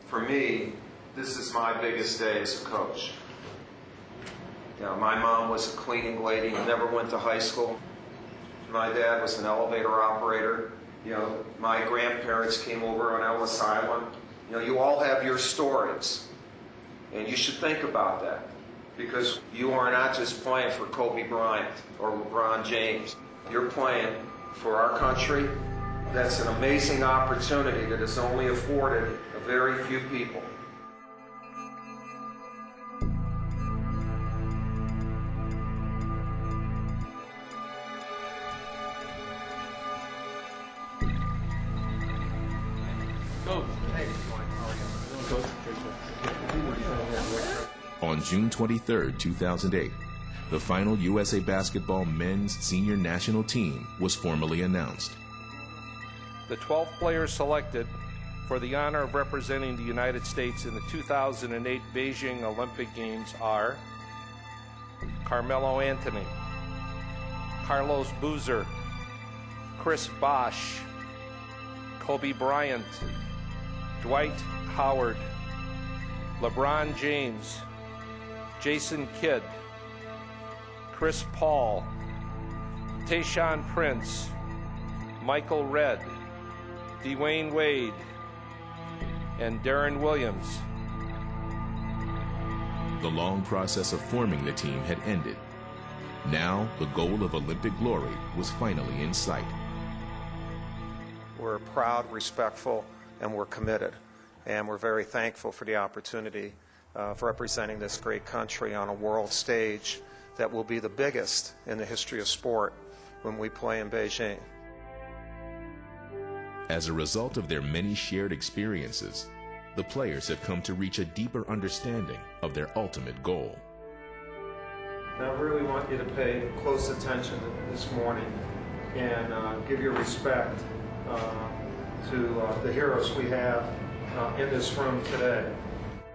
For me, this is my biggest day as a coach. You know, my mom was a cleaning lady and never went to high school. My dad was an elevator operator. You know, my grandparents came over on Ellis Island. You know, you all have your stories, and you should think about that, because you are not just playing for Kobe Bryant or LeBron James. You're playing for our country. That's an amazing opportunity that is only afforded a very few people. On June 23, 2008, the final USA Basketball men's senior national team was formally announced. The 12 players selected for the honor of representing the United States in the 2008 Beijing Olympic Games are Carmelo Anthony, Carlos Boozer, Chris Bosh, Kobe Bryant, Dwight Howard, LeBron James, Jason Kidd, Chris Paul, Tayshaun Prince, Michael Redd, Dwayne Wade, and Darren Williams. The long process of forming the team had ended. Now, the goal of Olympic glory was finally in sight. We're proud, respectful, and we're committed. And we're very thankful for the opportunity of representing this great country on a world stage that will be the biggest in the history of sport when we play in Beijing. As a result of their many shared experiences, the players have come to reach a deeper understanding of their ultimate goal. I really want you to pay close attention this morning and give your respect to the heroes we have in this room today.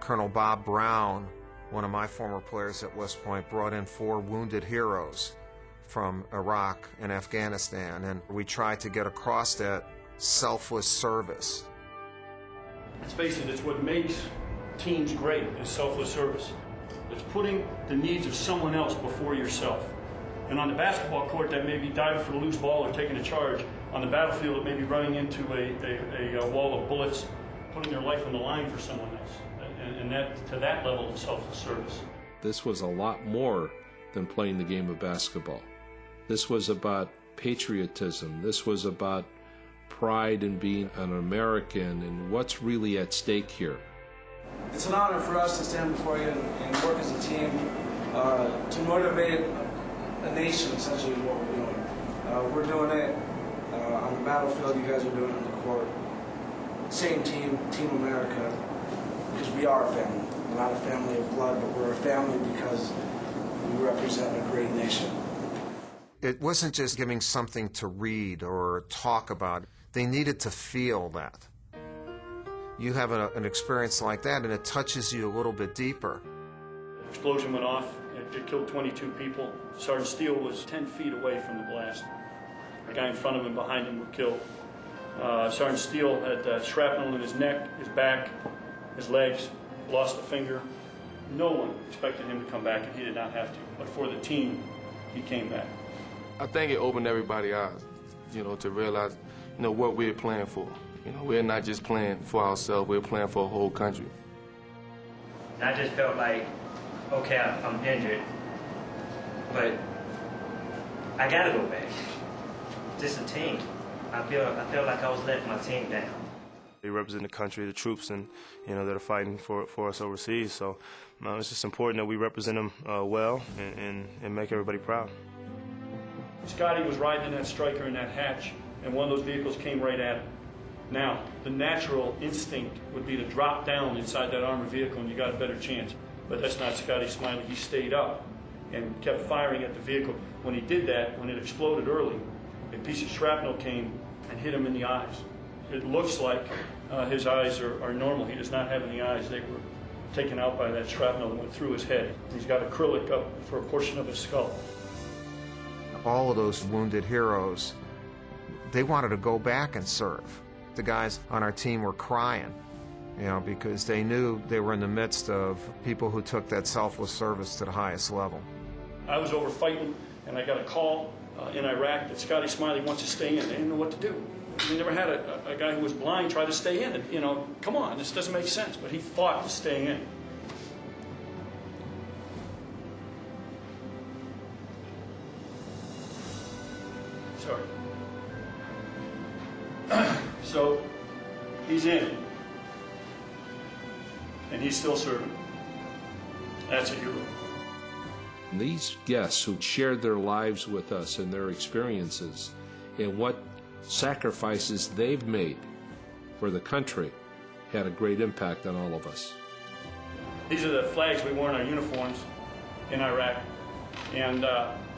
Colonel Bob Brown, one of my former players at West Point, brought in 4 wounded heroes from Iraq and Afghanistan, and we tried to get across that selfless service. Let's face it, it's what makes teams great, is selfless service. It's putting the needs of someone else before yourself. And on the basketball court, that may be diving for the loose ball or taking a charge. On the battlefield, it may be running into a wall of bullets, putting their life on the line for someone else. And that, to that level of selfless service. This was a lot more than playing the game of basketball. This was about patriotism. This was about pride in being an American and what's really at stake here. It's an honor for us to stand before you and work as a team to motivate a nation, essentially, is what we're doing. We're doing it on the battlefield, you guys are doing it on the court. Same team, Team America, because we are a family. We're not a family of blood, but we're a family because we represent a great nation. It wasn't just giving something to read or talk about. They needed to feel that. You have an experience like that, and it touches you a little bit deeper. The explosion went off. It killed 22 people. Sergeant Steele was 10 feet away from the blast. The guy in front of him, behind him, were killed. Sergeant Steele had shrapnel in his neck, his back, his legs, lost a finger. No one expected him to come back, and he did not have to. But for the team, he came back. I think it opened everybody's eyes, to realize, what we're playing for. We're not just playing for ourselves, we're playing for a whole country. I just felt like, okay, I'm injured, but I gotta go back. This is a team. I feel like I was letting my team down. They represent the country, the troops, and that are fighting for us overseas. So it's just important that we represent them well and make everybody proud. Scotty was riding in that striker in that hatch, and one of those vehicles came right at him. Now, the natural instinct would be to drop down inside that armored vehicle, and you got a better chance. But that's not Scotty Smiley. He stayed up and kept firing at the vehicle. When he did that, when it exploded early, a piece of shrapnel came and hit him in the eyes. It looks like his eyes are normal. He does not have any eyes. They were taken out by that shrapnel that went through his head. He's got acrylic up for a portion of his skull. All of those wounded heroes, they wanted to go back and serve. The guys on our team were crying. you know, because they knew they were in the midst of people who took that selfless service to the highest level. I was over fighting, and I got a call in Iraq that Scotty Smiley wants to stay in. They didn't know what to do. We never had a guy who was blind try to stay in. You know, come on, this doesn't make sense. But he fought for staying in. Sorry. So, he's in. And he's still serving. That's a hero. These guests who shared their lives with us and their experiences and what sacrifices they've made for the country had a great impact on all of us. These are the flags we wore in our uniforms in Iraq, and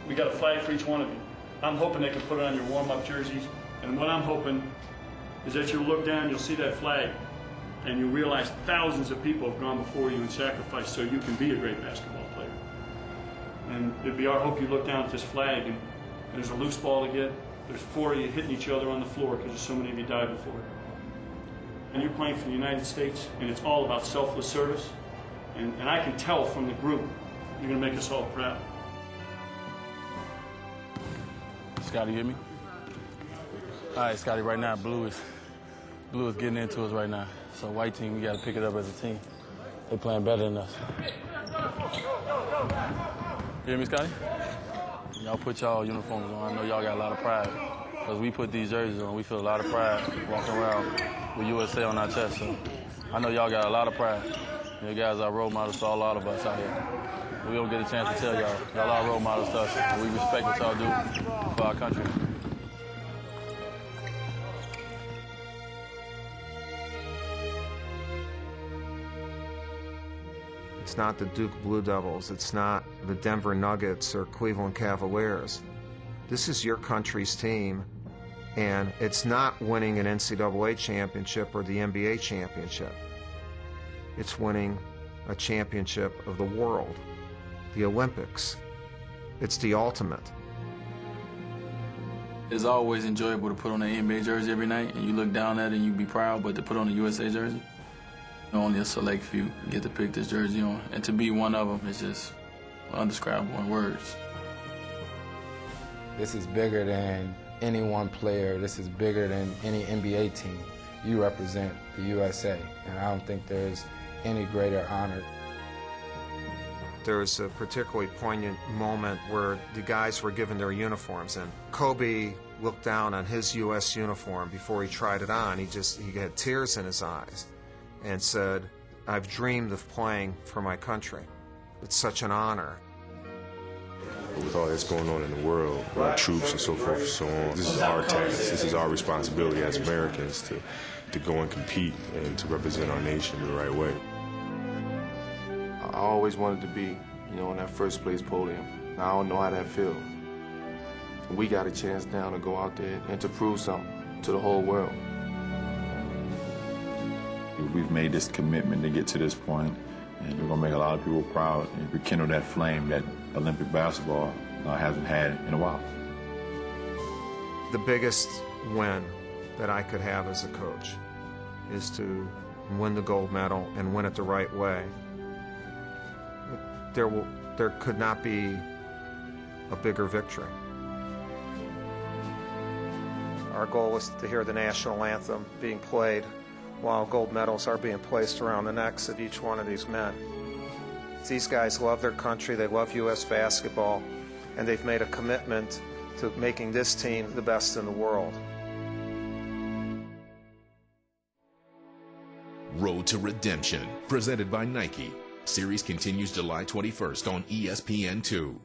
we got a flag for each one of you. I'm hoping they can put it on your warm-up jerseys, and what I'm hoping is that you'll look down, you'll see that flag, and you'll realize thousands of people have gone before you and sacrificed so you can be a great basketball player. And it'd be our hope you look down at this flag, and there's a loose ball to get. There's 4 of you hitting each other on the floor because there's so many of you died before it. And you're playing for the United States, and it's all about selfless service. And I can tell from the group, you're going to make us all proud. Scotty, you hear me? All right, Scotty, right now, blue is getting into us right now. So white team, we got to pick it up as a team. They're playing better than us. You hear me, Scotty? Y'all put y'all uniforms on. I know y'all got a lot of pride. Because we put these jerseys on, we feel a lot of pride walking around with USA on our chest. So I know y'all got a lot of pride. You guys are role models to all of us out here. We don't get a chance to tell y'all. Y'all are role models to us. And we respect what y'all do for our country. It's not the Duke Blue Devils. It's not the Denver Nuggets or Cleveland Cavaliers. This is your country's team, and it's not winning an NCAA championship or the NBA championship. It's winning a championship of the world, the Olympics. It's the ultimate. It's always enjoyable to put on an NBA jersey every night, and you look down at it and you be proud, but to put on a USA jersey, only a select few get to pick this jersey on. And to be one of them is just undescribable in words. This is bigger than any one player. This is bigger than any NBA team. You represent the USA, and I don't think there's any greater honor. There was a particularly poignant moment where the guys were given their uniforms, and Kobe looked down on his U.S. uniform before he tried it on. He had tears in his eyes and said, "I've dreamed of playing for my country. It's such an honor." With all that's going on in the world, with troops and so forth and so on, this is our task. This is our responsibility as Americans to go and compete and to represent our nation the right way. I always wanted to be, on that first place podium. I don't know how that feels. We got a chance now to go out there and to prove something to the whole world. We've made this commitment to get to this point, and we're going to make a lot of people proud and rekindle that flame that Olympic basketball hasn't had in a while. The biggest win that I could have as a coach is to win the gold medal and win it the right way. There could not be a bigger victory. Our goal is to hear the national anthem being played while gold medals are being placed around the necks of each one of these men. These guys love their country, they love U.S. basketball, and they've made a commitment to making this team the best in the world. Road to Redemption, presented by Nike. Series continues July 21st on ESPN2.